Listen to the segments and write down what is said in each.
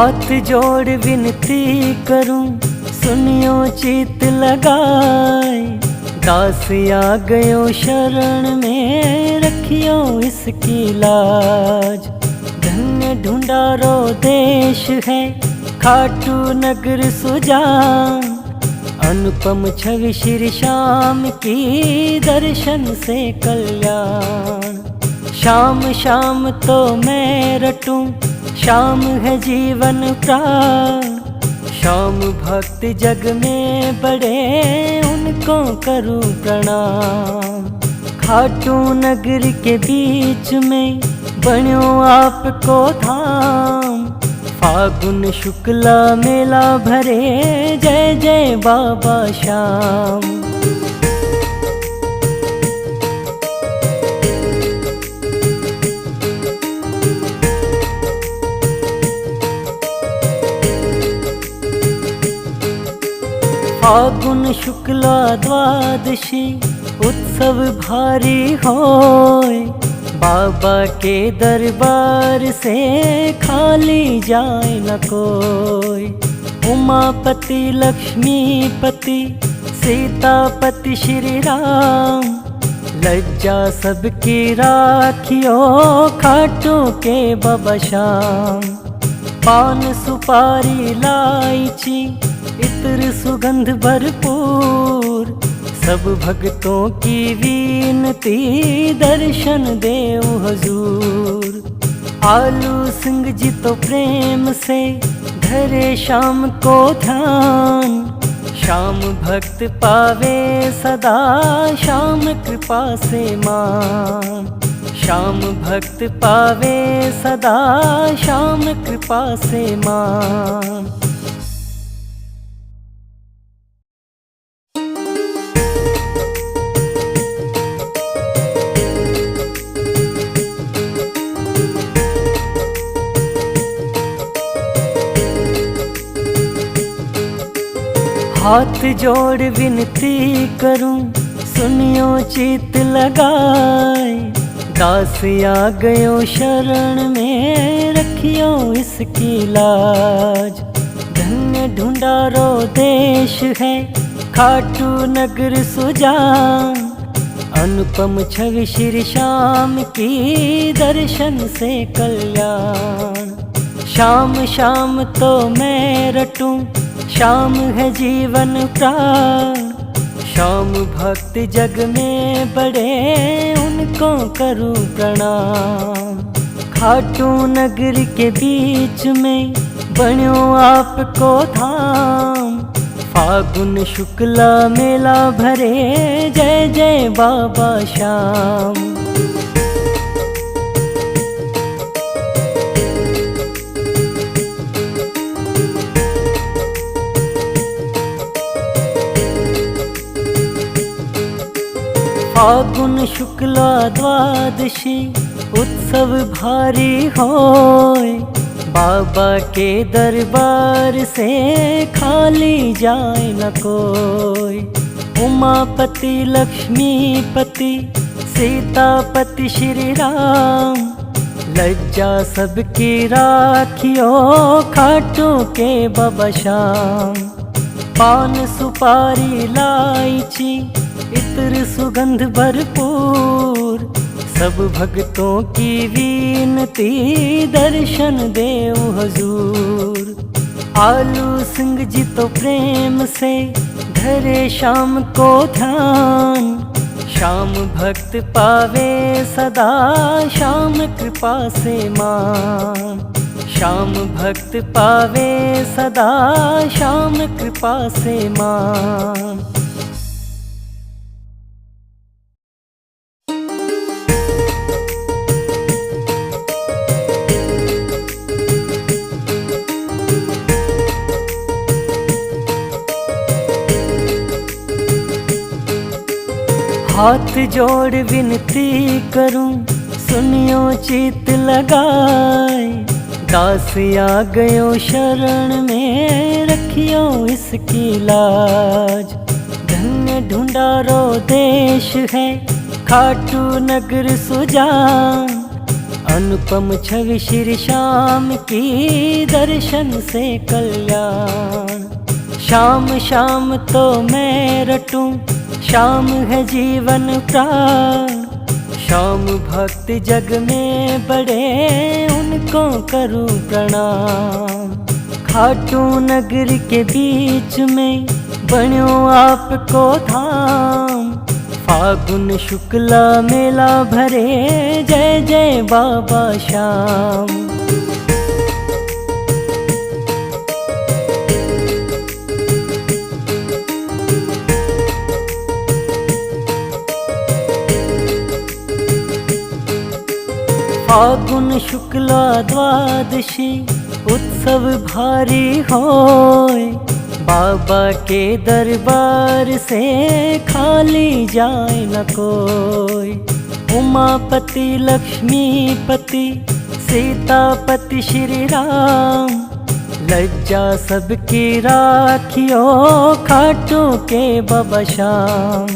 हाथ जोड़ विनती करूं, सुनियो चित लगाए। दास आ गयो शरण में, रखियो इसकी लाज। धन्य ढूंढारो देश है, खाटू नगर सुजान। अनुपम छवि श्री श्याम की, दर्शन से कल्याण। श्याम श्याम तो मैं रटूं, श्याम है जीवन प्राण। श्याम भक्त जग में बड़े, उनको करूं प्रणाम। खाटू नगर के बीच में, बन्यो आपको धाम। फागुन शुक्ला मेला भरे, जय जय बाबा श्याम। फागुन शुक्ला द्वादशी, उत्सव भारी होय। बाबा के दरबार से, खाली जाए न कोई। उमापति लक्ष्मीपति, सीतापति श्री राम। लज्जा सबकी राखियो, खाटू के बाबा श्याम। पान सुपारी इलायची, इत्र सुगंध भरपूर। सब भक्तों की विनती, दर्शन देव हुजूर। आलू सिंह जी तो प्रेम से, धरे श्याम को ध्यान। श्याम भक्त पावे सदा, श्याम कृपा से मान। श्याम भक्त पावे सदा, श्याम कृपा से मान। हाथ जोड़ विनती करूं, सुनियो चित लगाए। दास आ गयो शरण में, रखियो इसकी लाज। धन्य ढूंढारो देश है, खाटू नगर सुजान। अनुपम छवि श्री श्याम की, दर्शन से कल्याण। श्याम श्याम तो मैं रटूं, श्याम है जीवन प्राण। श्याम भक्त जग में बड़े, उनको करूं प्रणाम। खाटू नगर के बीच में, बन्यो आपको धाम। फागुन शुक्ला मेला भरे, जय जय बाबा श्याम। फागुन शुक्ला द्वादशी, उत्सव भारी होय। बाबा के दरबार से, खाली जाए न कोई। उमापति लक्ष्मीपति, सीतापति श्री राम। लज्जा सबकी राखियो, खाटू के बाबा श्याम। पान सुपारी इलायची, इत्र सुगंध भरपूर। सब भक्तों की विनती, दर्शन देव हुजूर। आलू सिंह जी तो प्रेम से, धरे श्याम को ध्यान। श्याम भक्त पावे सदा, श्याम कृपा से मान। श्याम भक्त पावे सदा, श्याम कृपा से मान। हाथ जोड़ विनती करूं, सुनियो चित लगाए। दास आ गयो शरण में, रखियो इसकी लाज। धन्य ढूंढारो देश है, खाटू नगर सुजान। अनुपम छवि श्री श्याम की दर्शन से कल्याण। श्याम श्याम तो मैं रटूं, श्याम है जीवन प्राण। श्याम भक्त जग में बड़े, उनको करूं प्रणाम। खाटू नगर के बीच में बन्यो आपको धाम। फागुन शुक्ला मेला भरे, जय जय बाबा श्याम। फागुन शुक्ला द्वादशी उत्सव भारी होय। बाबा के दरबार से खाली जाए न कोई। उमापति लक्ष्मीपति सीतापति श्री राम। लज्जा सबकी राखियो, खाटू के बाबा श्याम।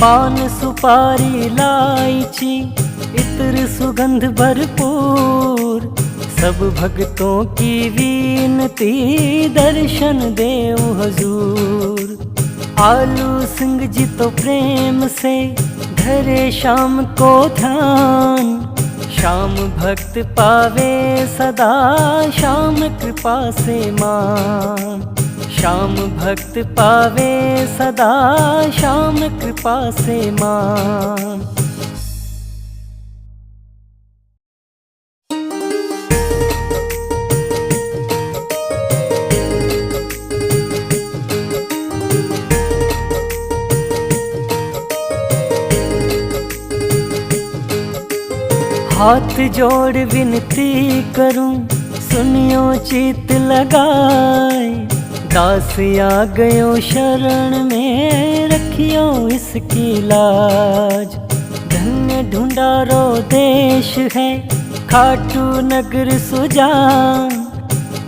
पान सुपारी इलायची इत्र सुगंध भरपूर। सब भक्तों की विनती, दर्शन देव हजूर। आलू सिंह जी तो प्रेम से धरे श्याम को ध्यान। श्याम भक्त पावे सदा, श्याम कृपा से मान। श्याम भक्त पावे सदा, श्याम कृपा से मान। हाथ जोड़ विनती करूं, सुनियो चित लगाए। दास आ गयो शरण में, रखियो इसकी लाज। धन्य ढूंढारो देश है, खाटू नगर सुजान।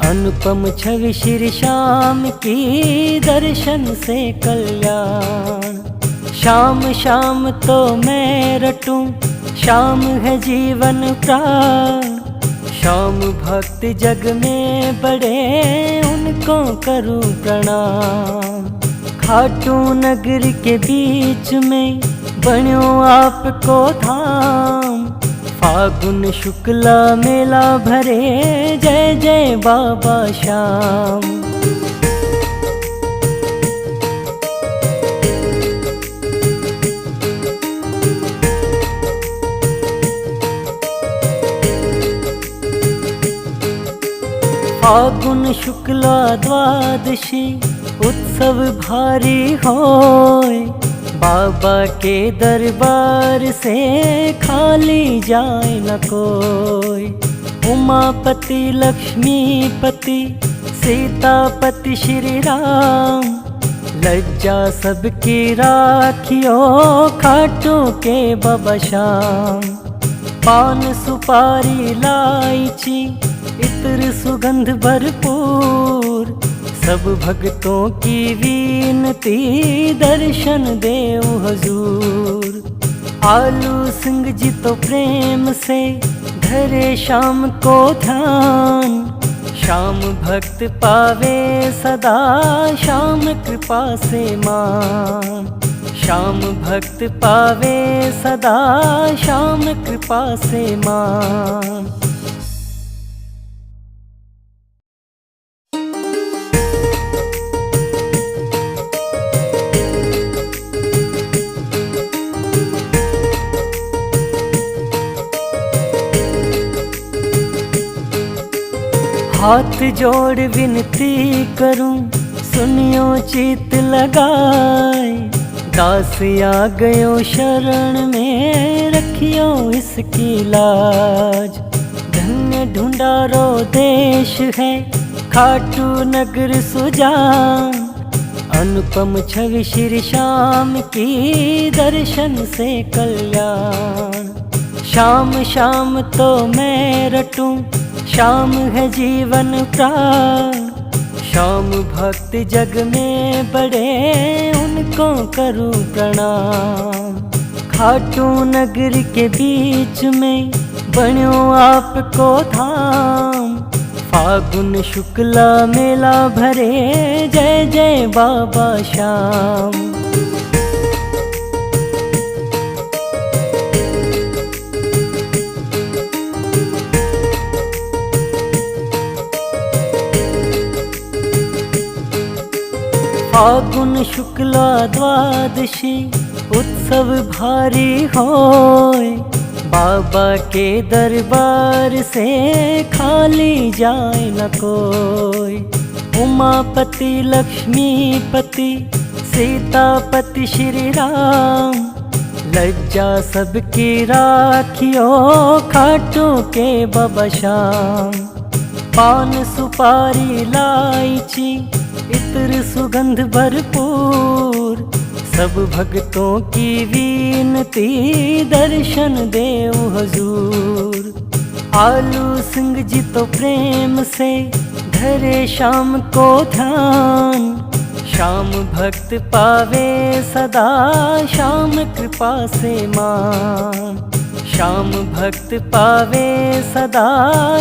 अनुपम छवि श्री श्याम की दर्शन से कल्याण। श्याम श्याम तो मैं रटूं, श्याम है जीवन प्राण। श्याम भक्त जग में बड़े, उनको करूं प्रणाम। खाटू नगर के बीच में बन्यो आपको धाम। फागुन शुक्ला मेला भरे, जय जय बाबा श्याम। फागुन शुक्ला द्वादशी उत्सव भारी होय। बाबा के दरबार से खाली जाए न कोई। उमापति लक्ष्मीपति सीतापति श्री राम। लज्जा सबकी राखियो, खाटू के बाबा श्याम। पान सुपारी इलायची इत्र सुगंध भरपूर। सब भक्तों की विनती, दर्शन देव हजूर। आलू सिंह जी तो प्रेम से धरे श्याम को ध्यान। श्याम भक्त पावे सदा, श्याम कृपा से मान। श्याम भक्त पावे सदा, श्याम कृपा से मान। हाथ जोड़ विनती करूं, सुनियो चित लगाए। दास आ गयो शरण में, रखियो इसकी लाज। धन्य ढूंढारो देश है, खाटू नगर सुजान। अनुपम छवि श्री श्याम की दर्शन से कल्याण। श्याम श्याम तो मैं रटूं, श्याम है जीवन प्राण। श्याम भक्त जग में बड़े, उनको करूं प्रणाम। खाटू नगर के बीच में बन्यो आपको धाम। फागुन शुक्ला मेला भरे, जय जय बाबा श्याम। फागुन शुक्ला द्वादशी उत्सव भारी होय, बाबा के दरबार से खाली जाए न कोई। उमापति लक्ष्मीपति सीतापति श्री राम, लज्जा सबकी राखियो खाटों के बाबा श्याम। पान सुपारी इलायची इत्र सुगंध भरपूर, सब भक्तों की विनती दर्शन देव हुजूर। आलू सिंह जी तो प्रेम से धरे शाम को ध्यान, श्याम भक्त पावे सदा श्याम कृपा से मान। श्याम भक्त पावे सदा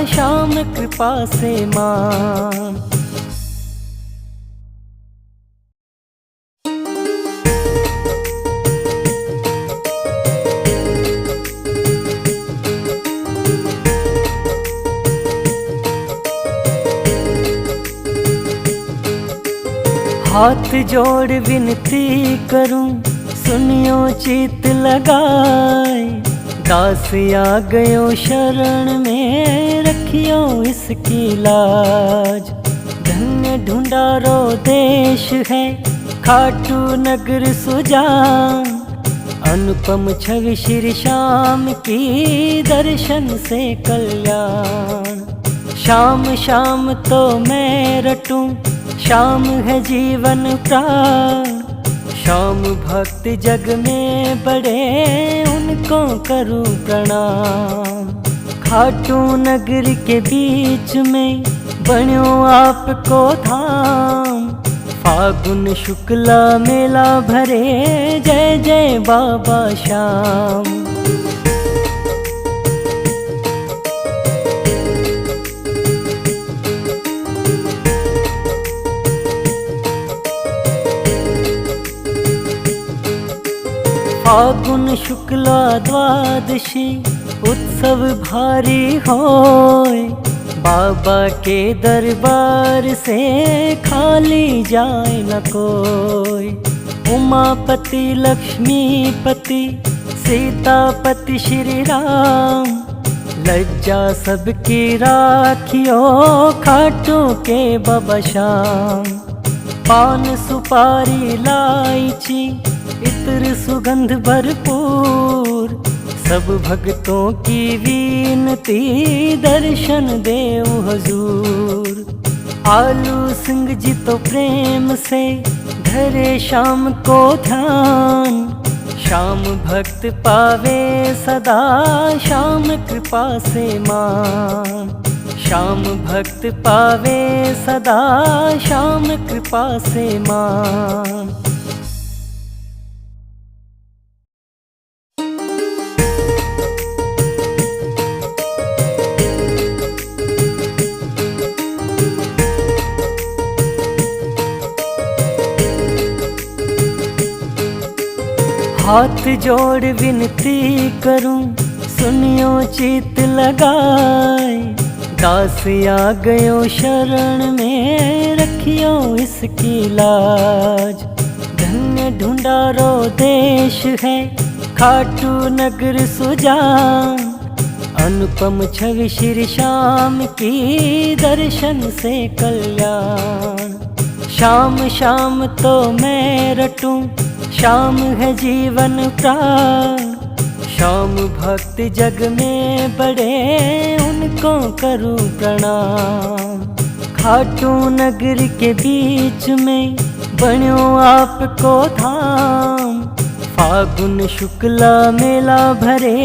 श्याम कृपा से मान। हाथ जोड़ विनती करूं, सुनियो चित लगाए। दास आ गयो शरण में, रखियो इसकी लाज। धन्य ढूंढारो देश है खाटू नगर सुजान, अनुपम छवि श्री श्याम की दर्शन से कल्याण। श्याम श्याम तो मैं रटूं, श्याम है जीवन प्राण। श्याम भक्त जग में बड़े, उनको करूं प्रणाम। खाटू नगर के बीच में बन्यो आपको धाम। फागुन शुक्ला मेला भरे, जय जय बाबा श्याम। फागुन शुक्ला द्वादशी उत्सव भारी होय, बाबा के दरबार से खाली जाए न कोई। उमापति लक्ष्मीपति सीतापति श्री राम, लज्जा सबकी राखियो खाटों के बाबा श्याम। पान सुपारी इलायची इत्र सुगंध भरपूर, सब भक्तों की विनती दर्शन देव हुजूर। आलू सिंह जी तो प्रेम से धरे शाम को ध्यान, श्याम भक्त पावे सदा श्याम कृपा से मान। श्याम भक्त पावे सदा श्याम कृपा से मान। हाथ जोड़ विनती करूं, सुनियो चित लगाए। दास आ गयो शरण में, रखियो इसकी लाज। धन्य ढूंढारो देश है खाटू नगर सुजान, अनुपम छवि श्री श्याम की दर्शन से कल्याण। श्याम श्याम तो मैं रटूं, श्याम है जीवन प्राण। श्याम भक्त जग में बड़े, उनको करूं प्रणाम। खाटू नगर के बीच में बन्यो आपको धाम। फागुन शुक्ला मेला भरे,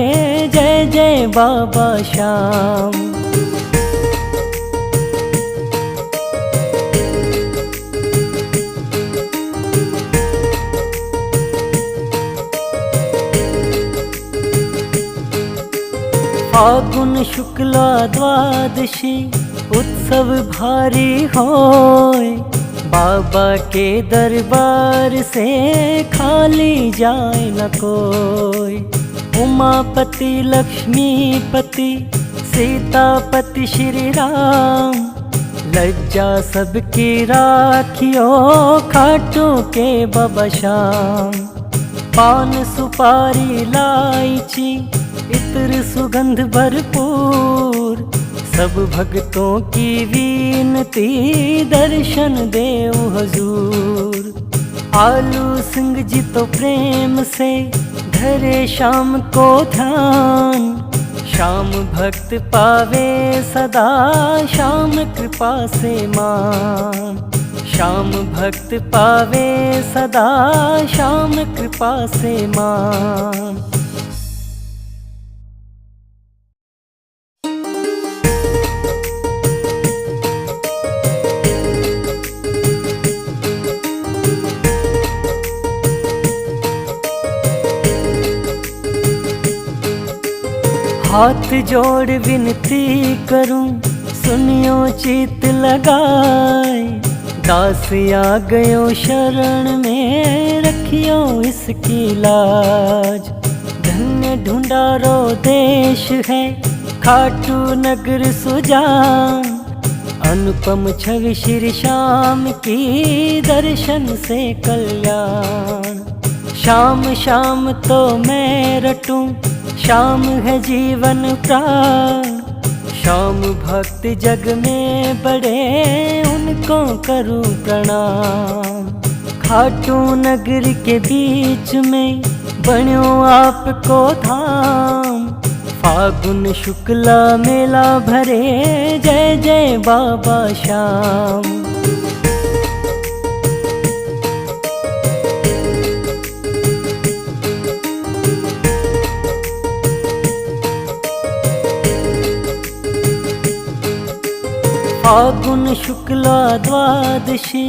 जय जय बाबा श्याम। फागुन शुक्ला द्वादशी उत्सव भारी होय, बाबा के दरबार से खाली जाए न कोई। उमापति लक्ष्मीपति सीतापति श्री राम, लज्जा सबकी राखियो खाटू के बाबा श्याम। पान सुपारी इलायची इत्र सुगंध भरपूर, सब भक्तों की विनती दर्शन देव हजूर। आलू सिंह जी तो प्रेम से धरे श्याम को ध्यान, श्याम भक्त पावे सदा श्याम कृपा से मान। श्याम भक्त पावे सदा श्याम कृपा से मान। हाथ जोड़ विनती करूं, सुनियो चित लगाए। दास आ गयो शरण में, रखियो इसकी लाज। धन्य ढूंढारो देश है खाटू नगर सुजान, अनुपम छवि श्री श्याम की दर्शन से कल्याण। श्याम श्याम तो मैं रटूं, श्याम है जीवन प्राण। श्याम भक्त जग में बड़े, उनको करूं प्रणाम। खाटू नगर के बीच में बन्यो आपको धाम, फागुन शुक्ला मेला भरे, जय जय बाबा श्याम। फागुन शुक्ला द्वादशी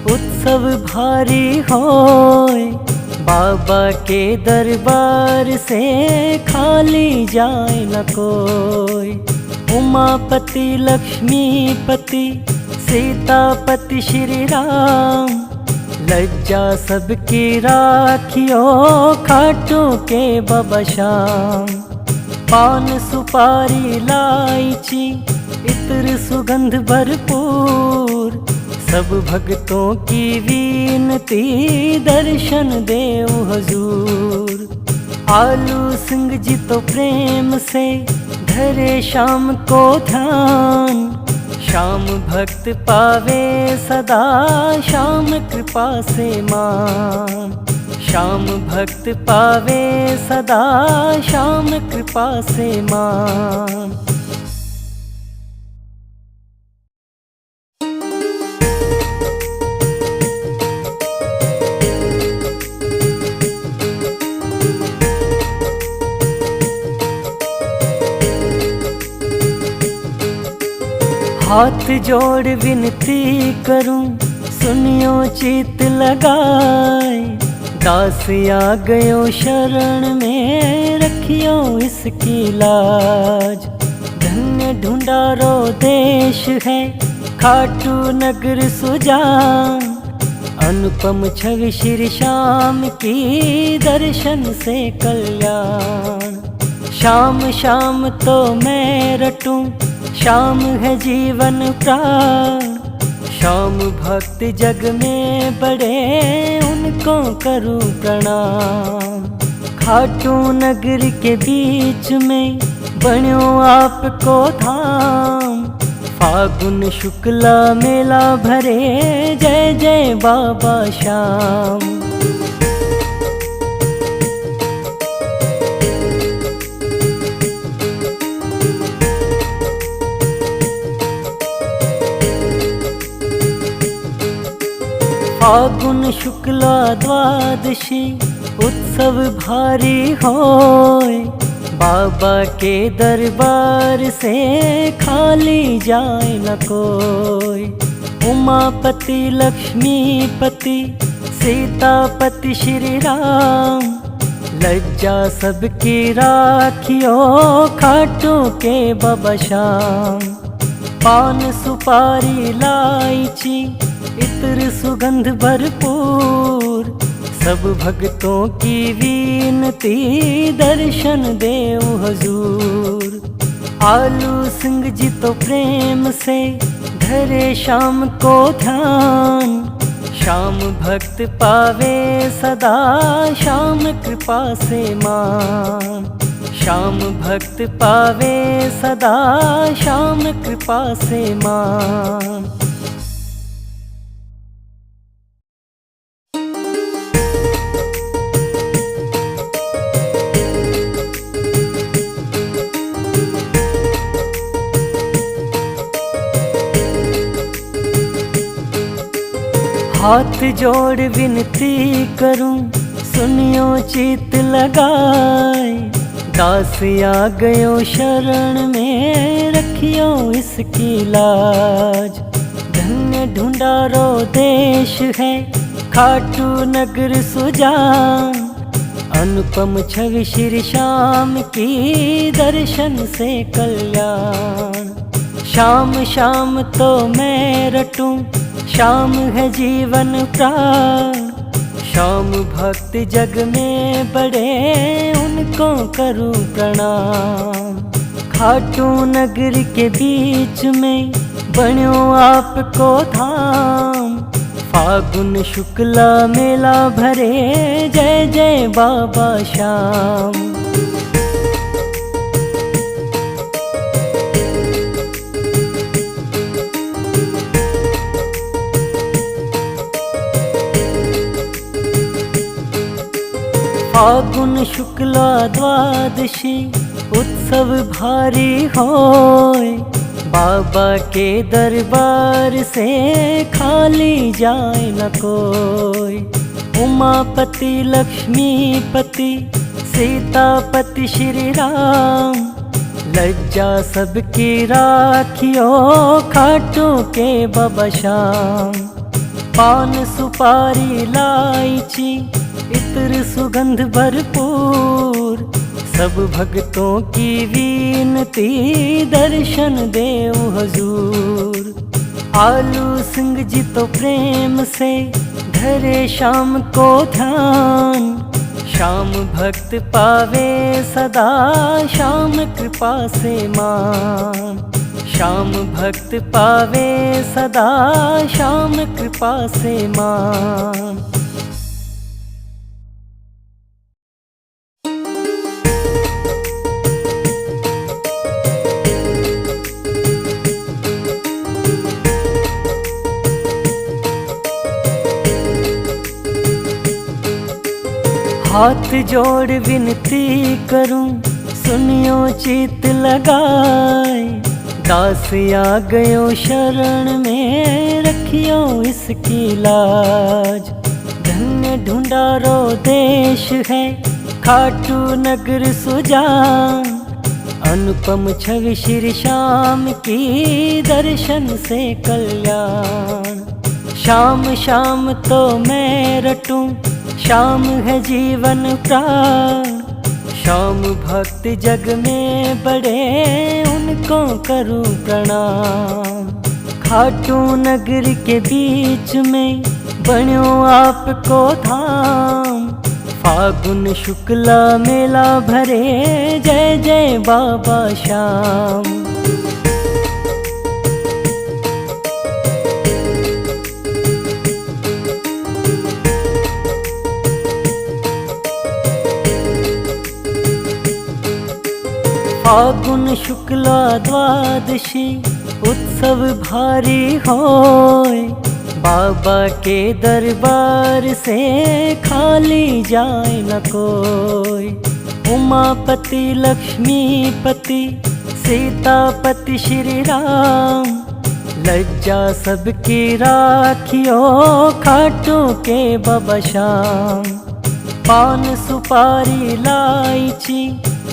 उत्सव भारी होय, बाबा के दरबार से खाली जाए न कोई। उमापति लक्ष्मीपति सीतापति श्री राम, लज्जा सबकी राखियो खाटू के बाबा श्याम। पान सुपारी इलायची इत्र सुगंध भरपूर, सब भक्तों की विनती दर्शन देव हजूर। आलू सिंह जी तो प्रेम से धरे श्याम को ध्यान, श्याम भक्त पावे सदा श्याम कृपा से मान। श्याम भक्त पावे सदा श्याम कृपा से मान। हाथ जोड़ विनती करूं, सुनियो चित लगाए। दास आ गयो शरण में, रखियो इसकी लाज। धन्य ढूंढारो देश है खाटू नगर सुजान, अनुपम छवि श्री श्याम की दर्शन से कल्याण। श्याम श्याम तो मैं रटूं, श्याम है जीवन प्राण। श्याम भक्त जग में बड़े, उनको करूं प्रणाम। खाटू नगर के बीच में बन्यो आपको धाम, फागुन शुक्ला मेला भरे, जय जय बाबा श्याम। फागुन शुक्ला द्वादशी उत्सव भारी होय, बाबा के दरबार से खाली जाए न कोई। उमापति लक्ष्मीपति सीतापति श्री राम, लज्जा सबकी राखियो खाटू के बाबा श्याम। पान सुपारी इलायची इत्र सुगंध भरपूर, सब भक्तों की विनती दर्शन देव हुजूर। आलू सिंह जी तो प्रेम से धरे श्याम को ध्यान, श्याम भक्त पावे सदा श्याम कृपा से मान। श्याम भक्त पावे सदा श्याम कृपा से मान। हाथ जोड़ विनती करूं सुनियो चित लगाए, दास आ गयो शरण में रखियो इसकी लाज। धन्य ढूंढारो देश है खाटू नगर सुजान, अनुपम छवि श्री श्याम की दर्शन से कल्याण। श्याम श्याम तो मैं रटूं, श्याम है जीवन प्राण। श्याम भक्त जग में बड़े उनको करूं प्रणाम। खाटू नगर के बीच में बन्यो आपको धाम, फागुन शुक्ला मेला भरे जय जय बाबा श्याम। फागुन शुक्ला द्वादशी उत्सव भारी होए, बाबा के दरबार से खाली जाए न कोई। उमापति लक्ष्मीपति सीतापति श्री राम, लज्जा सबकी राखियो खाटू के बाबा श्याम। पान सुपारी इलायची इत्र सुगंध भरपूर, सब भक्तों की विनती दर्शन देव हुजूर। आलू सिंह जी तो प्रेम से धरे श्याम को ध्यान, श्याम भक्त पावे सदा श्याम कृपा से मान। श्याम भक्त पावे सदा श्याम कृपा से मान। हाथ जोड़ विनती करूं सुनियो चित लगाए, दास आ गयो शरण में रखियो इसकी लाज। धन्य ढूंढारो देश है खाटू नगर सुजान, अनुपम छवि श्री श्याम की दर्शन से कल्याण। श्याम श्याम तो मैं रटूं, श्याम है जीवन प्राण। श्याम भक्त जग में बड़े उनको करूं प्रणाम। खाटू नगर के बीच में बन्यो आपको धाम, फागुन शुक्ला मेला भरे जय जय बाबा श्याम। फागुन शुक्ला द्वादशी उत्सव भारी होए, बाबा के दरबार से खाली जाए न कोई। उमापति लक्ष्मीपति सीतापति श्री राम, लज्जा सबकी राखियो खाटू के बाबा श्याम। पान सुपारी इलायची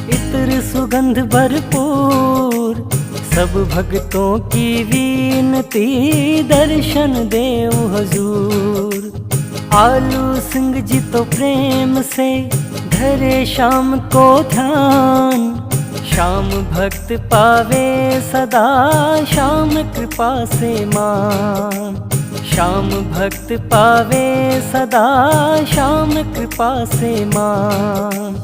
इत्र सुगंध भरपूर, सब भक्तों की विनती दर्शन देव हुजूर। आलू सिंह जी तो प्रेम से धरे शाम को ध्यान। श्याम भक्त पावे सदा श्याम कृपा से मान। श्याम भक्त पावे सदा श्याम कृपा से मान।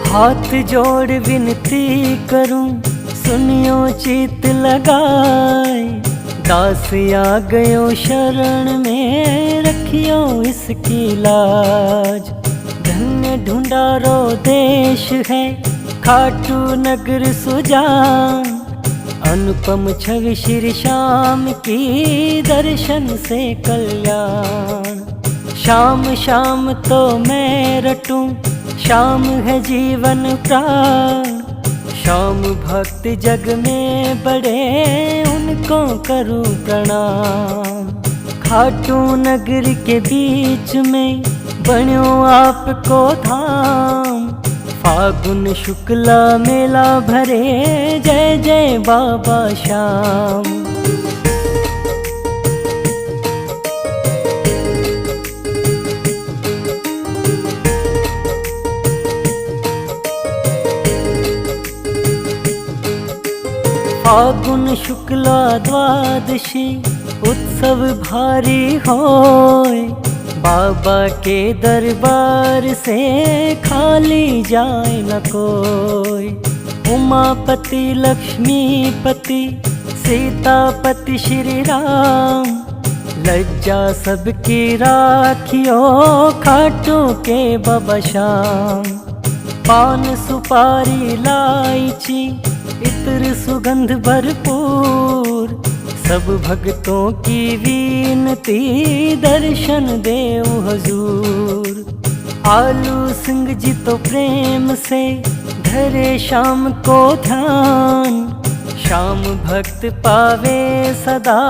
हाथ जोड़ विनती करूं, सुनियो चित लगाए। दास आ गयो शरण में, रखियो इसकी लाज। धन्य ढूंढारो देश है, खाटू नगर सुजान। अनुपम छवि श्री श्याम की, दर्शन से कल्याण। श्याम श्याम तो मैं रटूं, श्याम है जीवन प्राण। श्याम भक्त जग में बड़े, उनको करूं प्रणाम। खाटू नगर के बीच में बन्यो आपको धाम। फागुन शुक्ला मेला भरे, जय जय बाबा श्याम। फागुन शुक्ला द्वादशी, उत्सव भारी होय। बाबा के दरबार से खाली जाए न कोई। उमापति लक्ष्मीपति, सीतापति श्री राम। लज्जा सबकी राखियो, खाटू के बाबा श्याम। पान सुपारी इलायची, इत्र सुगंध भरपूर। सब भक्तों की विनती, दर्शन देव हजूर। आलू सिंह जी तो प्रेम से, धरे श्याम को ध्यान। श्याम भक्त पावे सदा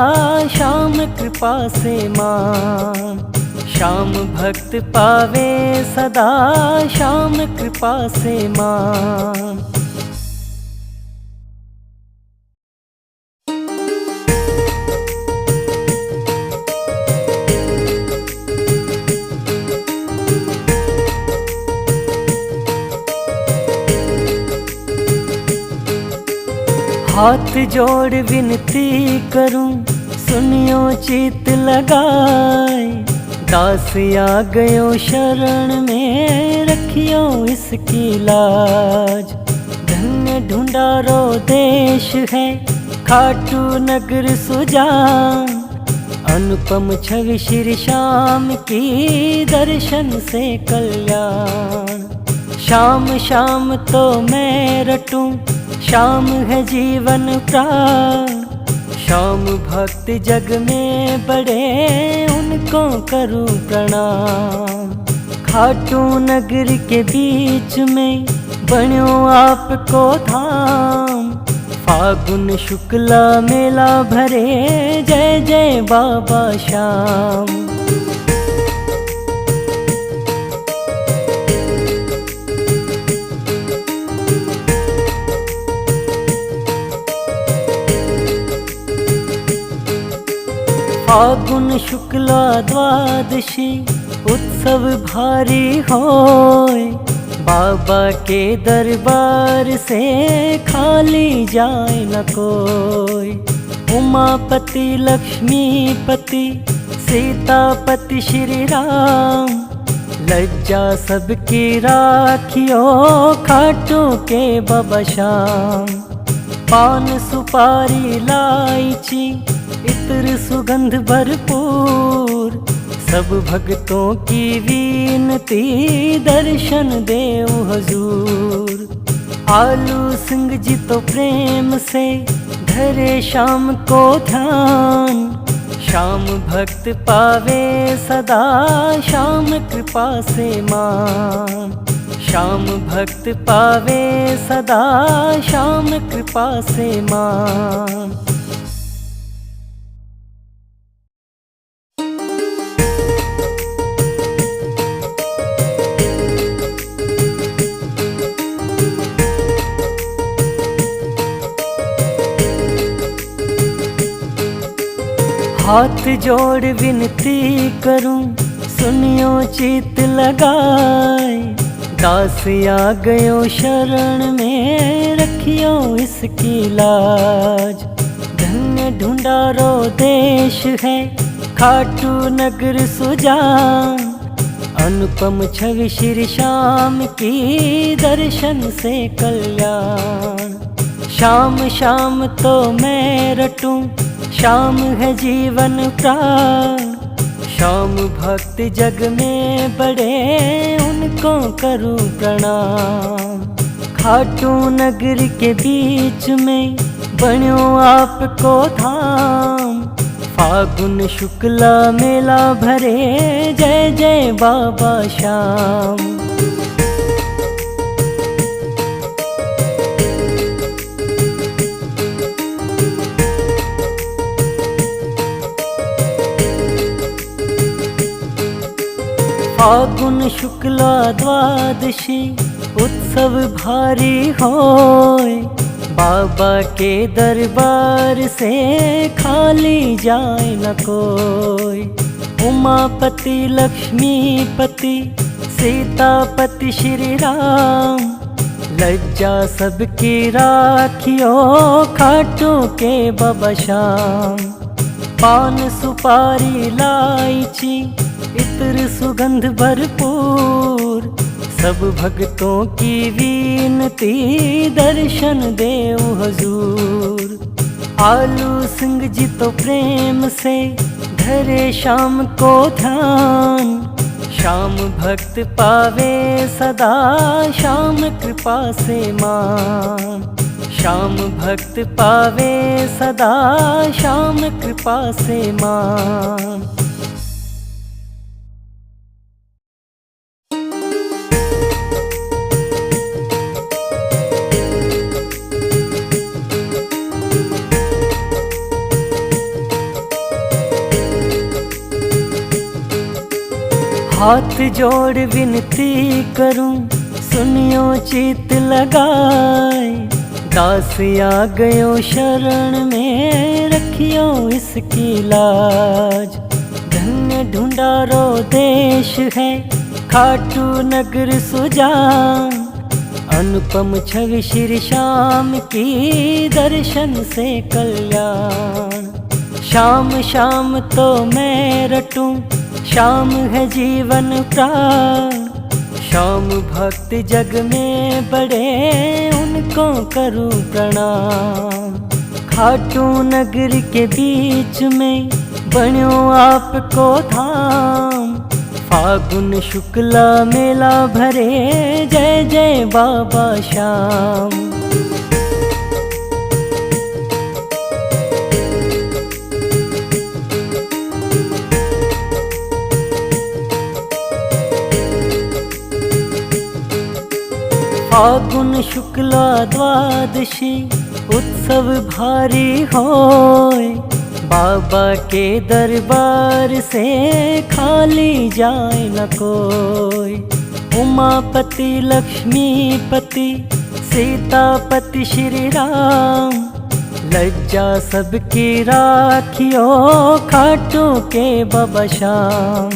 श्याम कृपा से मान। श्याम भक्त पावे सदा श्याम कृपा से मान। हाथ जोड़ विनती करूं, सुनियो चित लगाए। दास आ गयो शरण में, रखियो इसकी लाज। धन्य ढूंढारो देश है, खाटू नगर सुजान। अनुपम छवि श्री श्याम की, दर्शन से कल्याण। श्याम श्याम तो मैं रटूं, श्याम है जीवन प्राण। श्याम भक्त जग में बड़े, उनको करूं प्रणाम। खाटू नगर के बीच में बन्यो आपको धाम। फागुन शुक्ला मेला भरे, जय जय बाबा श्याम। फागुन शुक्ला द्वादशी, उत्सव भारी होय। बाबा के दरबार से खाली जाए न कोई। उमापति लक्ष्मीपति, सीतापति श्री राम। लज्जा सबकी राखियो, खाटू के बाबा श्याम। पान सुपारी इलायची, इत्र सुगंध भरपूर। सब भक्तों की विनती, दर्शन देव हजूर। आलू सिंह जी तो प्रेम से, धरे श्याम को ध्यान। श्याम भक्त पावे सदा श्याम कृपा से मान। श्याम भक्त पावे सदा श्याम कृपा से मान। हाथ जोड़ विनती करूं, सुनियो चित लगाए। दास आ गयो शरण में, रखियो इसकी लाज। धन्य ढूंढारो देश है, खाटू नगर सुजान। अनुपम छवि श्री श्याम की, दर्शन से कल्याण। श्याम श्याम तो मैं रटूं, श्याम है जीवन प्राण। श्याम भक्त जग में बड़े, उनको करूं प्रणाम। खाटू नगर के बीच में, बन्यो आपको धाम। फागुन शुक्ला मेला भरे, जय जय बाबा श्याम। फागुन शुक्ला द्वादशी, उत्सव भारी होय। बाबा के दरबार से, खाली जाए न कोई। उमापति लक्ष्मीपति, सीतापति श्री राम। लज्जा सबकी राखियो, खाटू के बाबा श्याम। पान सुपारी इलायची, इत्र सुगंध भरपूर। सब भक्तों की विनती, दर्शन देव हुजूर। आलू सिंह जी तो प्रेम से, धरे श्याम को ध्यान। श्याम भक्त पावे सदा, श्याम कृपा से मान। श्याम भक्त पावे सदा, श्याम कृपा से मान। हाथ जोड़ विनती करूं, सुनियो चित लगाए। दास आ गयो शरण में, रखियो इसकी लाज। धन्य ढूंढारो देश है, खाटू नगर सुजान। अनुपम छवि श्री श्याम की, दर्शन से कल्याण। श्याम श्याम तो मैं रटूं, श्याम है जीवन प्राण। श्याम भक्त जग में बड़े, उनको करूं प्रणाम। खाटू नगर के बीच में, बन्यो आपको धाम। फागुन शुक्ला मेला भरे, जय जय बाबा श्याम। फागुन शुक्ला द्वादशी, उत्सव भारी होय। बाबा के दरबार से, खाली जाए न कोई। उमापति लक्ष्मीपति, सीतापति श्री राम। लज्जा सबकी राखियो, खाटू के बाबा श्याम।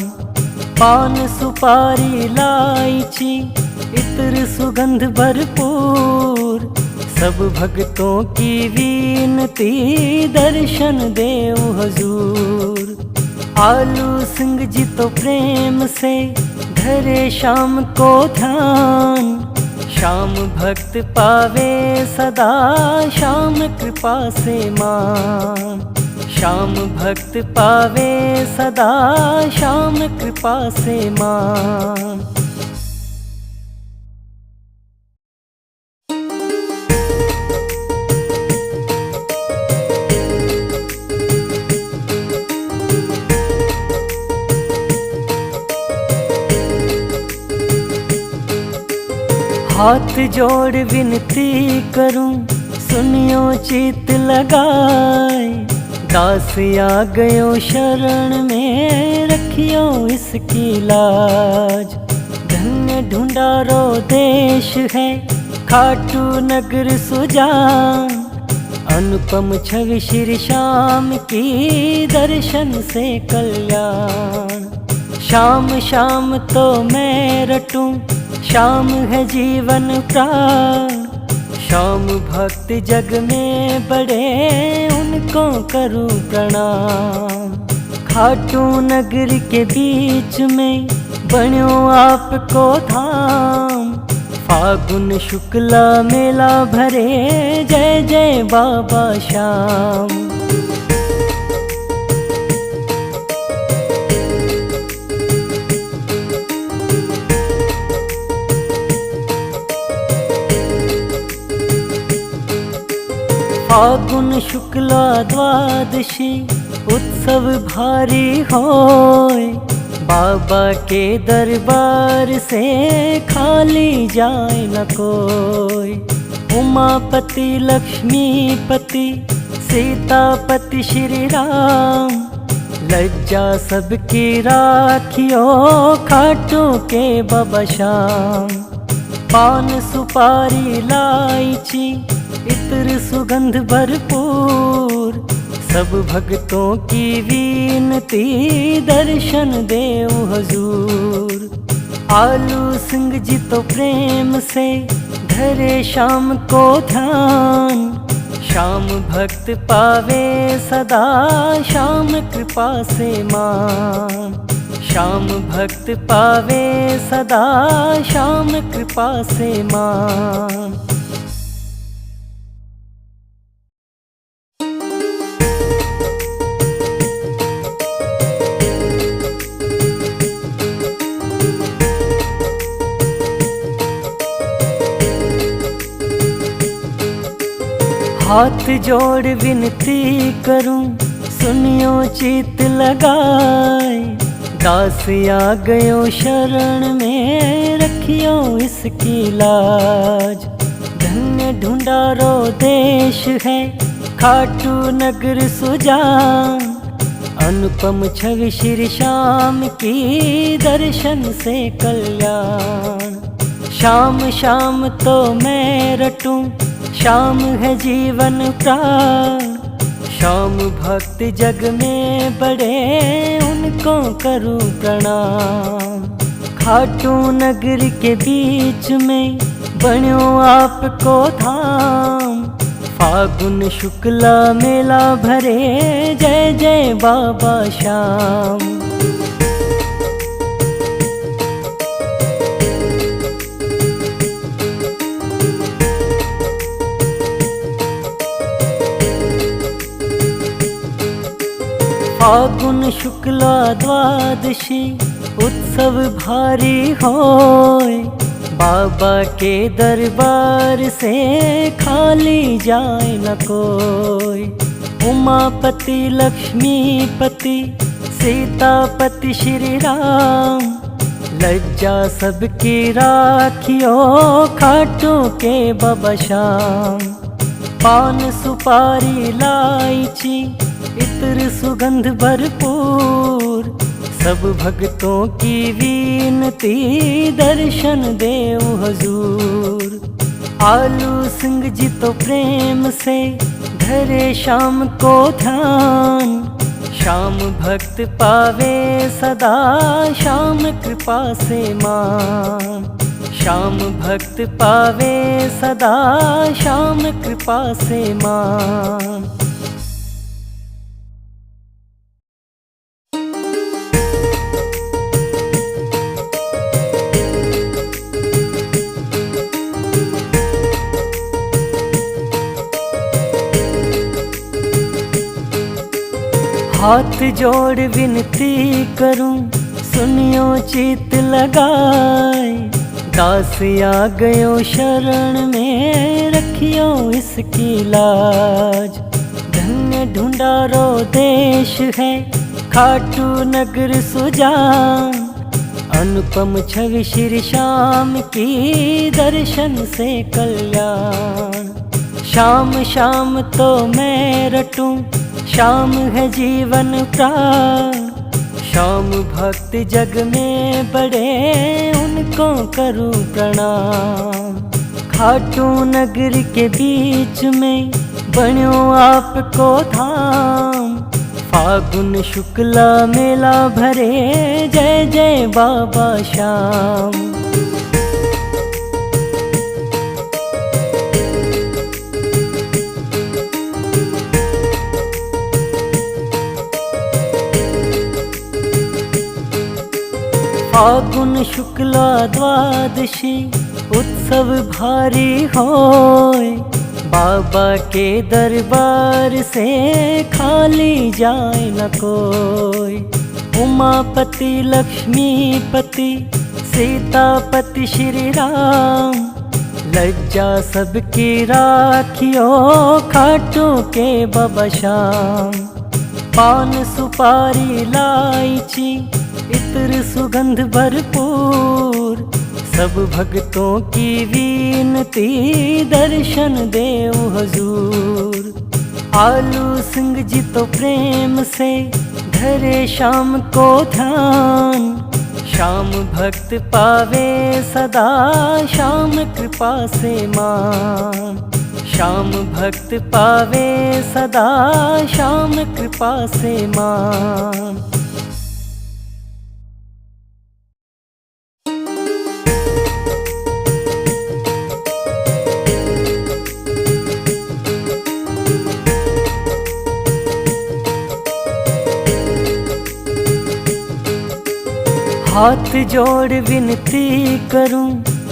पान सुपारी इलायची, इत्र सुगंध भरपूर। सब भक्तों की विनती, दर्शन देव हुजूर। आलू सिंह जी तो प्रेम से, धरे श्याम को ध्यान। श्याम भक्त पावे सदा, श्याम कृपा से मान। श्याम भक्त पावे सदा, श्याम कृपा से मान। हाथ जोड़ विनती करूं, सुनियो चित लगाए। दास आ गयो शरण में, रखियो इसकी लाज। धन्य ढूंढारो देश है, खाटू नगर सुजान। अनुपम छवि श्री श्याम की दर्शन से कल्याण। श्याम श्याम तो मैं रटूं, श्याम है जीवन प्राण। श्याम भक्त जग में बड़े, उनको करूं प्रणाम। खाटू नगर के बीच में बन्यो आपको धाम। फागुन शुक्ला मेला भरे, जय जय बाबा श्याम। फागुन शुक्ला द्वादशी उत्सव भारी होय। बाबा के दरबार से खाली जाए न कोई। उमापति लक्ष्मीपति सीतापति श्री राम। लज्जा सबकी राखियो, खाटू के बाबा श्याम। पान सुपारी इलायची इत्र सुगंध भरपूर। सब भक्तों की विनती, दर्शन देव हजूर। आलू सिंह जी तो प्रेम से धरे श्याम को ध्यान। श्याम भक्त पावे सदा, श्याम कृपा से मान। श्याम भक्त पावे सदा, श्याम कृपा से मान। हाथ जोड़ विनती करूं, सुनियो चित लगाए। दास आ गयो शरण में, रखियो इसकी लाज। धन्य ढूंढारो देश है, खाटू नगर सुजान। अनुपम छवि श्री श्याम की दर्शन से कल्याण। श्याम श्याम तो मैं रटूं, श्याम है जीवन प्राण। श्याम भक्त जग में बड़े, उनको करूं प्रणाम। खाटू नगर के बीच में बन्यो आपको धाम। फागुन शुक्ला मेला भरे, जय जय बाबा श्याम। फागुन शुक्ला द्वादशी उत्सव भारी होय। बाबा के दरबार से खाली जाए न कोई। उमापति लक्ष्मीपति सीतापति श्री राम। लज्जा सबकी राखियो, खाटू के बाबा श्याम। पान सुपारी इलायची इत्र सुगंध भरपूर। सब भक्तों की विनती, दर्शन देव हजूर। आलू सिंह जी तो प्रेम से धरे श्याम को ध्यान। श्याम भक्त पावे सदा, श्याम कृपा से मान। श्याम भक्त पावे सदा, श्याम कृपा से मान। हाथ जोड़ विनती करूं, सुनियो चित लगाए। दास आ गयो शरण में, रखियो इसकी लाज। धन्य ढूंढारो देश है, खाटू नगर सुजान। अनुपम छवि श्री श्याम की दर्शन से कल्याण। श्याम श्याम तो मैं रटूं, श्याम है जीवन प्राण। श्याम भक्त जग में बड़े, उनको करूं प्रणाम। खाटू नगर के बीच में बण्यो आपको धाम। फागुन शुक्ला मेला भरे, जय जय बाबा श्याम। फागुन शुक्ला द्वादशी उत्सव भारी होय। बाबा के दरबार से खाली जाए न कोई। उमापति लक्ष्मीपति सीतापति श्री राम, लज्जा सबकी राखियो खाटू के बाबा श्याम। पान सुपारी इलायची इत्र सुगंध भरपूर, सब भक्तों की विनती दर्शन देव हुजूर। आलू सिंह जी तो प्रेम से धरे शाम को ध्यान। श्याम भक्त पावे सदा श्याम कृपा से मान। श्याम भक्त पावे सदा श्याम कृपा से मान। हाथ जोड़ विनती करूं,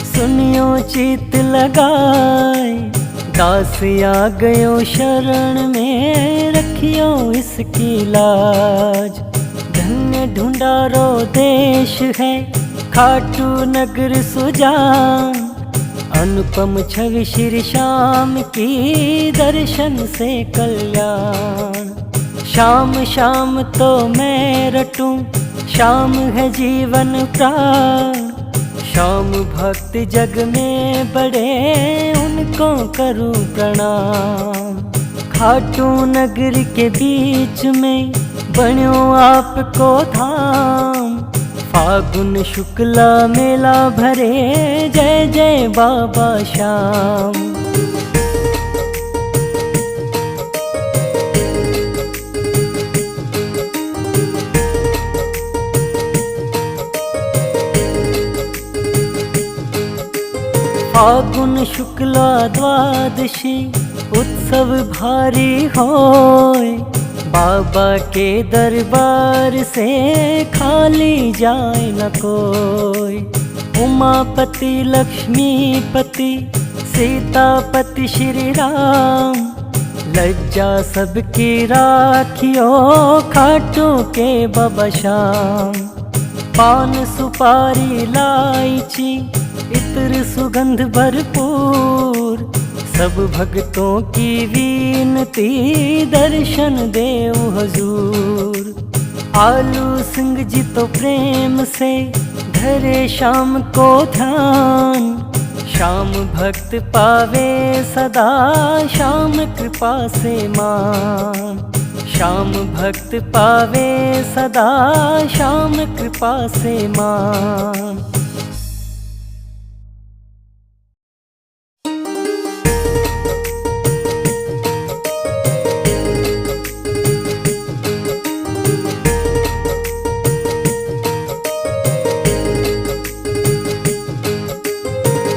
सुनियो चित लगाए। दास आ गयो शरण में, रखियो इसकी लाज। धन्य ढूंढारो देश है खाटू नगर सुजान। अनुपम छवि श्री श्याम की दर्शन से कल्याण। श्याम श्याम तो मैं रटूं, श्याम है जीवन प्राण। श्याम भक्त जग में बड़े, उनको करूं प्रणाम। खाटू नगर के बीच में बण्यो आपको धाम। फागुन शुक्ला मेला भरे, जय जय बाबा श्याम। फागुन शुक्ला द्वादशी उत्सव भारी होय। बाबा के दरबार से खाली जाए न कोई। उमापति लक्ष्मीपति सीतापति श्री राम, लज्जा सबकी राखियो खाटू के बाबा श्याम। पान सुपारी इलायची इत्र सुगंध भरपूर, सब भक्तों की विनती दर्शन देव हुजूर। आलू सिंह जी तो प्रेम से धरे शाम को ध्यान। श्याम भक्त पावे सदा श्याम कृपा से मान। श्याम भक्त पावे सदा श्याम कृपा से मान।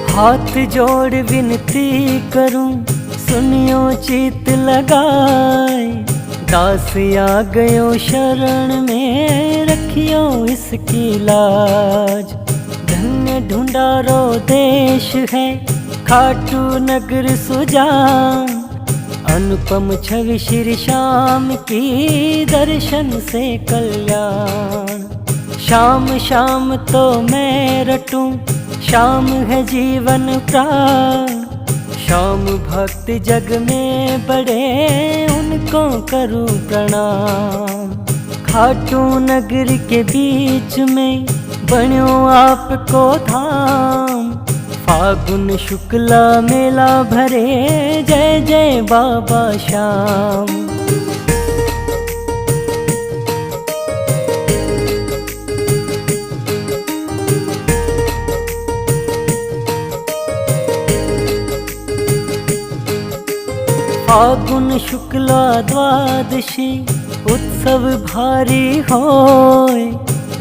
हाथ जोड़ विनती करूं, सुनियो चित लगाए। दास आ गयो शरण में, रखियो इसकी लाज। धन्य ढूंढारो देश है खाटू नगर सुजान। अनुपम छवि श्री श्याम की दर्शन से कल्याण। श्याम श्याम तो मैं रटूं, श्याम है जीवन प्राण। श्याम भक्त जग में बड़े, उनको करूं प्रणाम। खाटू नगर के बीच में बण्यो आपको धाम। फागुन शुक्ला मेला भरे, जय जय बाबा श्याम। फागुन शुक्ला द्वादशी उत्सव भारी होय,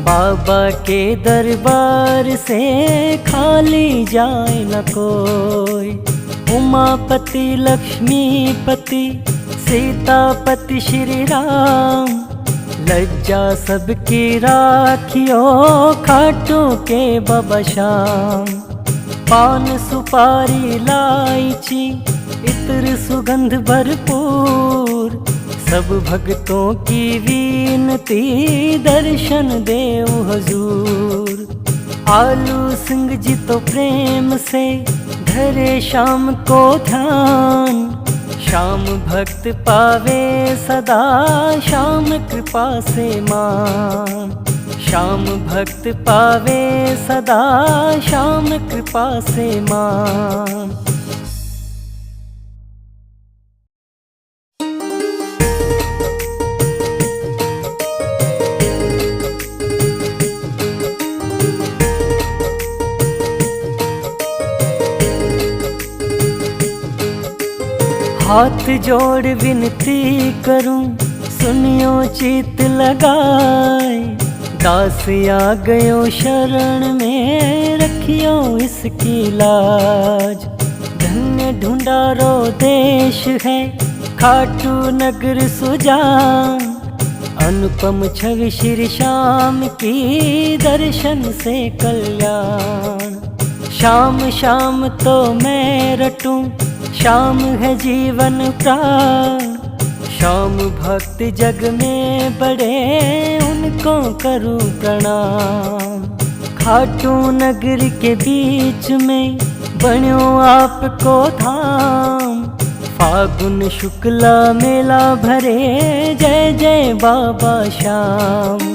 बाबा के दरबार से खाली जाए न कोई। उमापति लक्ष्मीपति सीतापति श्री राम, लज्जा सबकी राखियो खाटों के बाबा श्याम। पान सुपारी इलायची इत्र सुगंध भरपूर, सब भक्तों की विनती दर्शन देव हजूर। आलू सिंह जी तो प्रेम से धरे शाम को ध्यान, श्याम भक्त पावे सदा श्याम कृपा से मान। श्याम भक्त पावे सदा श्याम कृपा से मान। हाथ जोड़ विनती करूं, सुनियो चित लगाए। दास आ गयो शरण में, रखियो इसकी लाज। धन्य ढूंढारो देश है खाटू नगर सुजान, अनुपम छवि श्री श्याम की दर्शन से कल्याण। श्याम श्याम तो मैं रटूं, श्याम है जीवन प्राण। श्याम भक्त जग में बड़े, उनको करूं प्रणाम। खाटू नगर के बीच में बन्यो आपको धाम, फागुन शुक्ला मेला भरे, जय जय बाबा श्याम।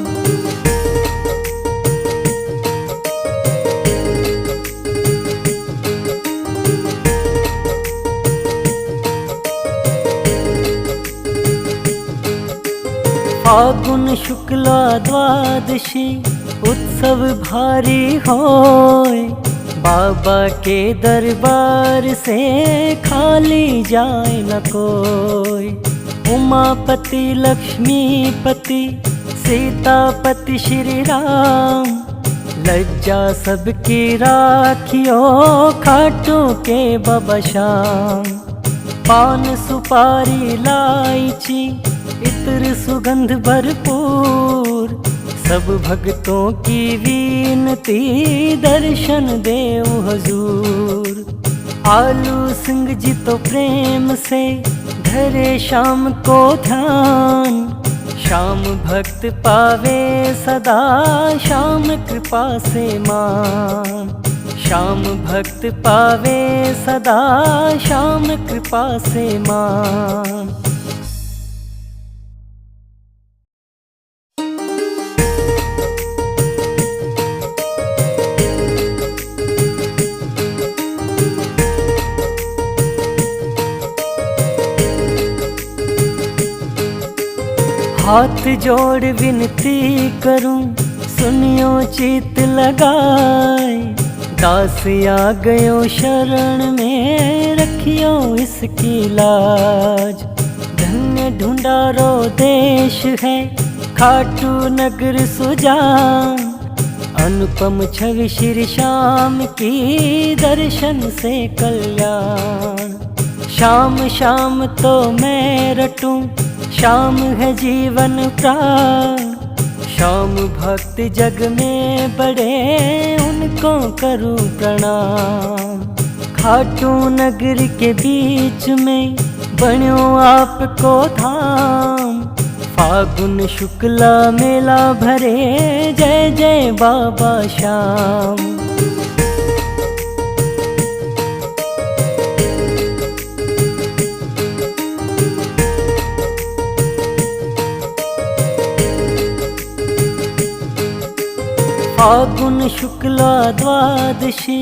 फागुन शुक्ला द्वादशी उत्सव भारी होय, बाबा के दरबार से खाली जाए न कोई। उमापति लक्ष्मीपति सीतापति श्री राम, लज्जा सबकी राखियो खाटों के बाबा श्याम। पान सुपारी इलायची इत्र सुगंध भरपूर, सब भक्तों की विनती दर्शन देव हजूर। आलू सिंह जी तो प्रेम से धरे शाम को ध्यान, श्याम भक्त पावे सदा श्याम कृपा से मान। श्याम भक्त पावे सदा श्याम कृपा से मान। हाथ जोड़ विनती करूं, सुनियो चित लगाए। दास आ गयो शरण में, रखियो इसकी लाज। धन्य ढूंढारो देश है खाटू नगर सुजान, अनुपम छवि श्री श्याम की दर्शन से कल्याण। श्याम श्याम तो मैं रटूं, श्याम है जीवन प्राण। श्याम भक्त जग में बड़े, उनको करूं प्रणाम। खाटू नगर के बीच में बन्यो आपको धाम, फागुन शुक्ला मेला भरे, जय जय बाबा श्याम। फागुन शुक्ला द्वादशी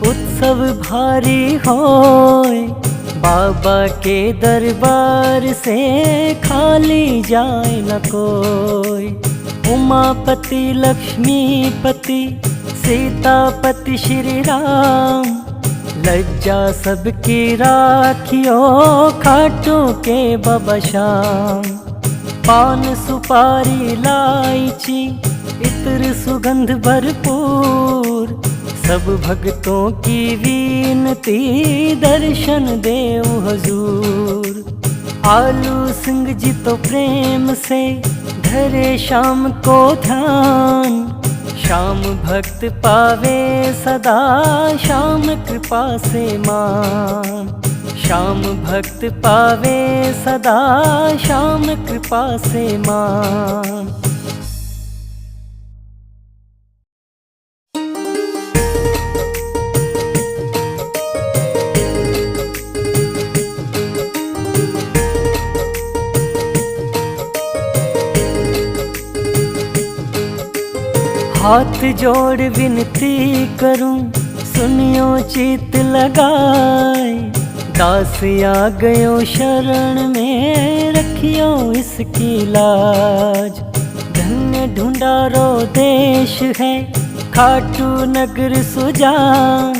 उत्सव भारी होय, बाबा के दरबार से खाली जाए न कोई। उमापति लक्ष्मीपति सीतापति श्री राम, लज्जा सबकी राखियो खाटू के बाबा श्याम। पान सुपारी इलायची इत्र सुगंध भरपूर, सब भक्तों की विनती दर्शन देव हुजूर। आलू सिंह जी तो प्रेम से धरे श्याम को ध्यान, श्याम भक्त पावे सदा श्याम कृपा से मान। श्याम भक्त पावे सदा श्याम कृपा से मान। हाथ जोड़ विनती करूं सुनियो चित लगाए, दास आ गयो शरण में रखियो इसकी लाज। धन्य ढूंढारो देश है खाटू नगर सुजान,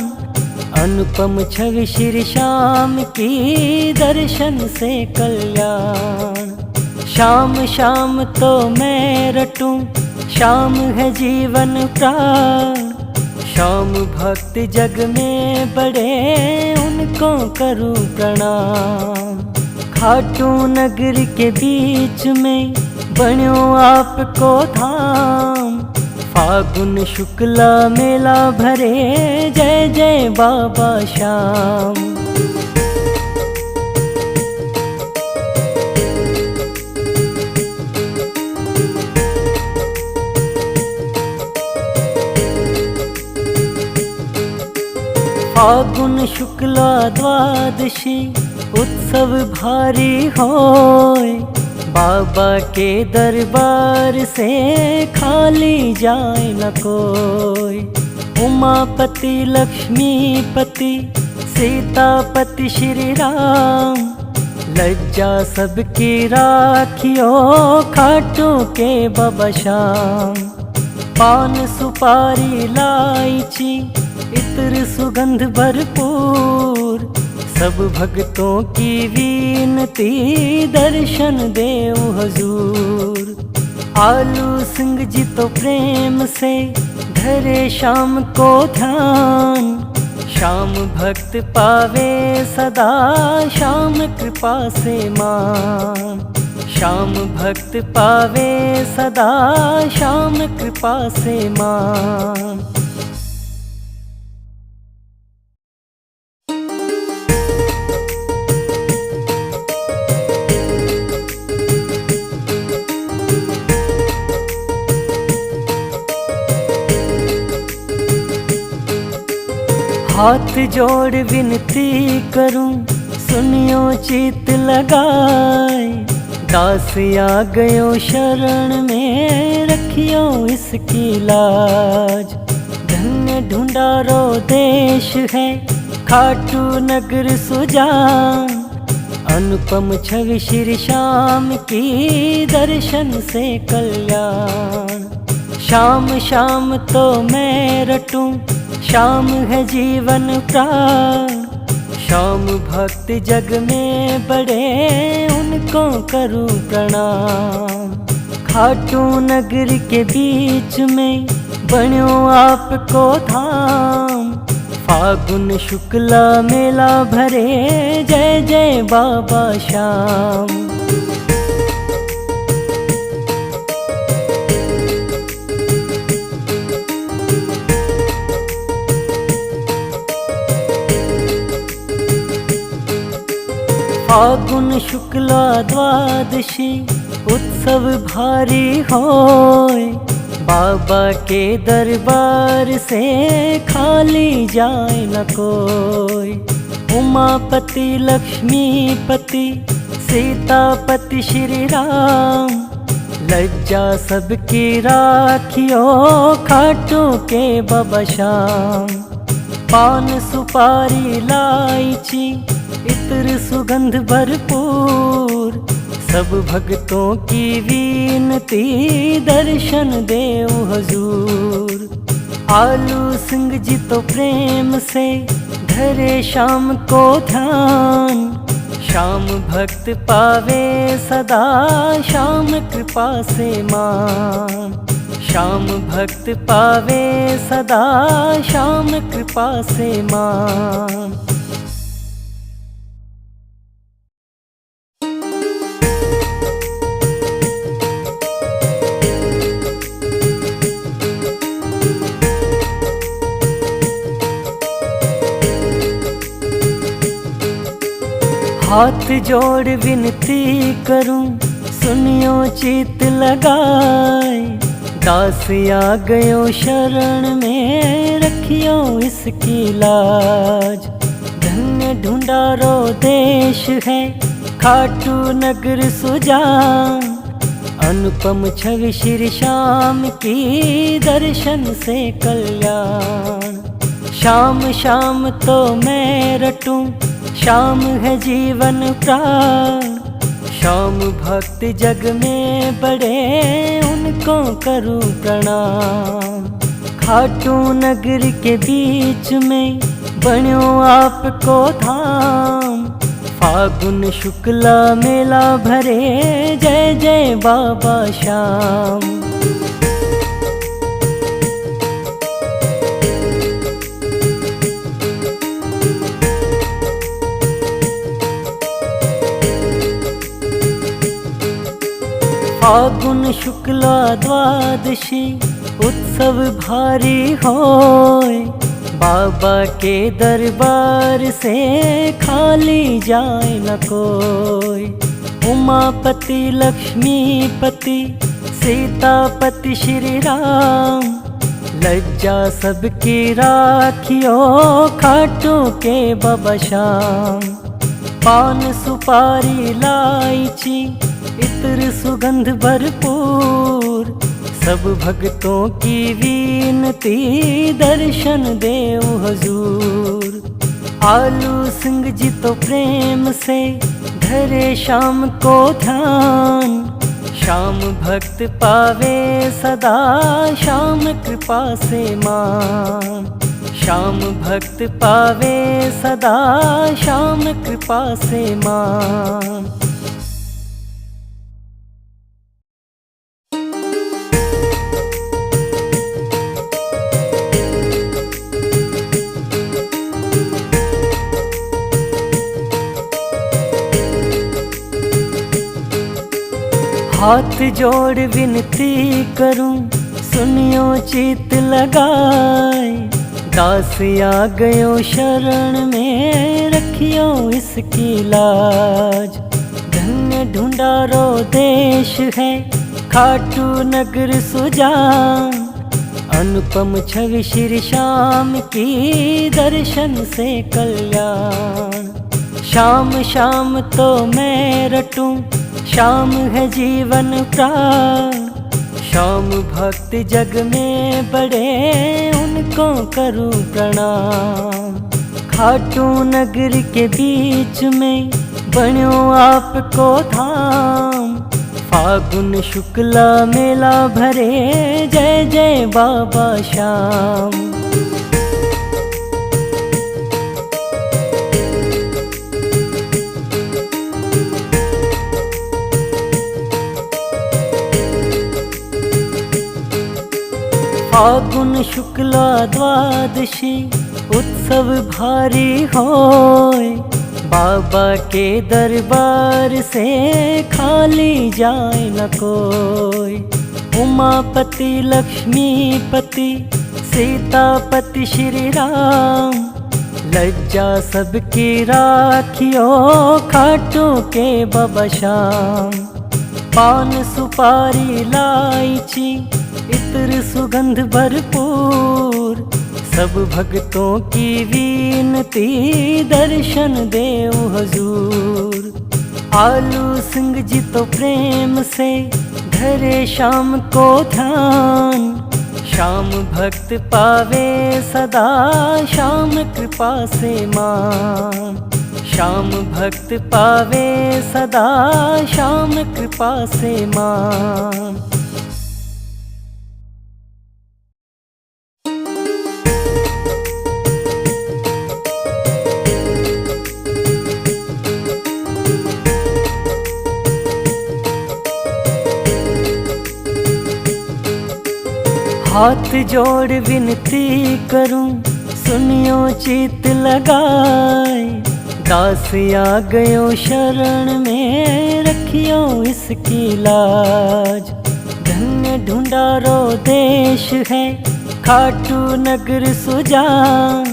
अनुपम छवि श्री श्याम की दर्शन से कल्याण। श्याम श्याम तो मैं रटूं, श्याम है जीवन प्राण। श्याम भक्त जग में बड़े उनको करूं प्रणाम। खाटू नगर के बीच में बन्यो आपको धाम, फागुन शुक्ला मेला भरे जय जय बाबा श्याम। फागुन शुक्ला द्वादशी उत्सव भारी होय, बाबा के दरबार से खाली जाए न कोई। उमापति लक्ष्मीपति सीतापति श्री राम, लज्जा सबकी राखियो खाटू के बाबा श्याम। पान सुपारी इलायची इत्र सुगंध भरपूर, सब भक्तों की विनती दर्शन देव हुजूर। आलू सिंह जी तो प्रेम से धरे श्याम को ध्यान, श्याम भक्त पावे सदा श्याम कृपा से मान। श्याम भक्त पावे सदा श्याम कृपा से मान। हाथ जोड़ विनती करूं सुनियो चित लगाए, दास आ गयो शरण में रखियो इसकी लाज। धन्य ढूंढारो देश है खाटू नगर सुजान, अनुपम छवि श्री श्याम की दर्शन से कल्याण। श्याम श्याम तो मैं रटूं, श्याम है जीवन प्राण। श्याम भक्त जग में बड़े उनको करूं प्रणाम। खाटू नगर के बीच में बन्यो आपको धाम, फागुन शुक्ला मेला भरे जय जय बाबा श्याम। फागुन शुक्ला द्वादशी उत्सव भारी होय, बाबा के दरबार से खाली जाए न कोई। उमापति लक्ष्मीपति सीतापति श्री राम, लज्जा सबकी राखियो खाटू के बाबा श्याम। पान सुपारी इलायची इत्र सुगंध भरपूर, सब भक्तों की विनती दर्शन देव हुजूर। आलू सिंह जी तो प्रेम से धरे श्याम को ध्यान, श्याम भक्त पावे सदा श्याम कृपा से मान। श्याम भक्त पावे सदा श्याम कृपा से मान। हाथ जोड़ विनती करूं सुनियो चित लगाए, दास आ गयो शरण में रखियो इसकी लाज। धन्य ढूंढारो देश है खाटू नगर सुजान, अनुपम छवि श्री श्याम की दर्शन से कल्याण। श्याम श्याम तो मैं रटूं श्याम है जीवन प्राण, श्याम भक्त जग में बड़े उनको करूं प्रणाम। खाटू नगर के बीच में बन्यो आपको धाम, फागुन शुक्ला मेला भरे जय जय बाबा श्याम। फागुन शुक्ला द्वादशी उत्सव भारी होय, बाबा के दरबार से खाली जाए न कोई। उमापति लक्ष्मीपति सीतापति श्री राम, लज्जा सबकी राखियो खाटू के बाबा श्याम। पान सुपारी इलायची इत्र सुगंध भरपूर, सब भक्तों की विनती दर्शन देव हजूर। आलू सिंह जी तो प्रेम से धरे श्याम को ध्यान, श्याम भक्त पावे सदा श्याम कृपा से मान। श्याम भक्त पावे सदा श्याम कृपा से मान। हाथ जोड़ विनती करूं सुनियो चित लगाए, दास आ गयो शरण में रखियो इसकी लाज। धन्य ढूंढारो देश है खाटू नगर सुजान, अनुपम छवि श्री श्याम की दर्शन से कल्याण। श्याम श्याम तो मैं रटूं श्याम है जीवन प्राण, श्याम भक्त जग में बड़े उनको करूं प्रणाम। खाटू नगर के बीच में बन्यो आपको धाम, फागुन शुक्ला मेला भरे जय जय बाबा श्याम। फागुन शुक्ला द्वादशी उत्सव भारी होय, बाबा के दरबार से खाली जाए न कोई। उमापति लक्ष्मीपति सीतापति श्री राम, लज्जा सबकी राखियो खाटू के बाबा श्याम। पान सुपारी इलायची इत्र सुगंध भरपूर, सब भक्तों की विनती दर्शन देव हजूर। आलू सिंह जी तो प्रेम से धरे श्याम को ध्यान, श्याम भक्त पावे सदा श्याम कृपा से मान। श्याम भक्त पावे सदा श्याम कृपा से मान। हाथ जोड़ विनती करूं, सुनियो चित लगाए। दास आ गयो शरण में, रखियो इसकी लाज। धन्य ढूंढारो देश है, खाटू नगर सुजान।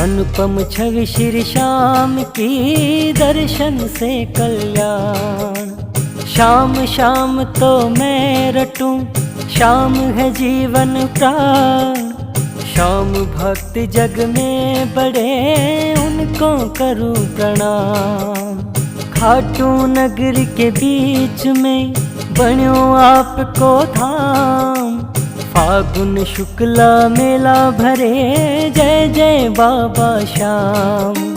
अनुपम छवि श्री श्याम की, दर्शन से कल्याण। श्याम श्याम तो मैं रटूं, श्याम है जीवन प्राण। श्याम भक्त जग में बड़े, उनको करूं प्रणाम। खाटू नगर के बीच में बन्यो आपको धाम। फागुन शुक्ला मेला भरे, जय जय बाबा श्याम।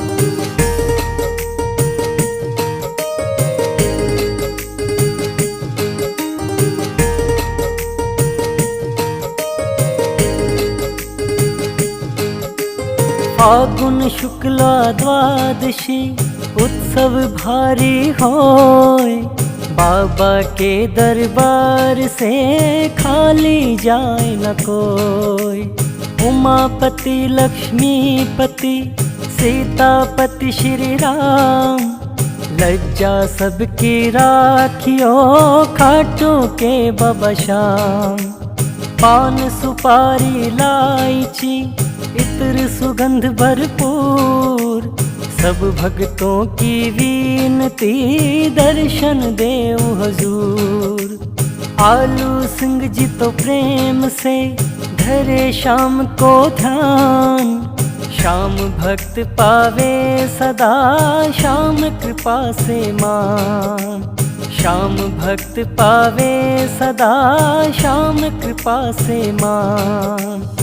फागुन शुक्ला द्वादशी, उत्सव भारी होय। बाबा के दरबार से खाली जाए न कोई। उमापति लक्ष्मीपति, सीतापति श्री राम। लज्जा सबकी राखियो, खाटू के बाबा श्याम। पान सुपारी इलायची, इत्र सुगंध भरपूर। सब भक्तों की विनती, दर्शन देव हुजूर। आलू सिंह जी तो प्रेम से धरे श्याम को ध्यान। श्याम भक्त पावे सदा, श्याम कृपा से मान। श्याम भक्त पावे सदा, श्याम कृपा से मान।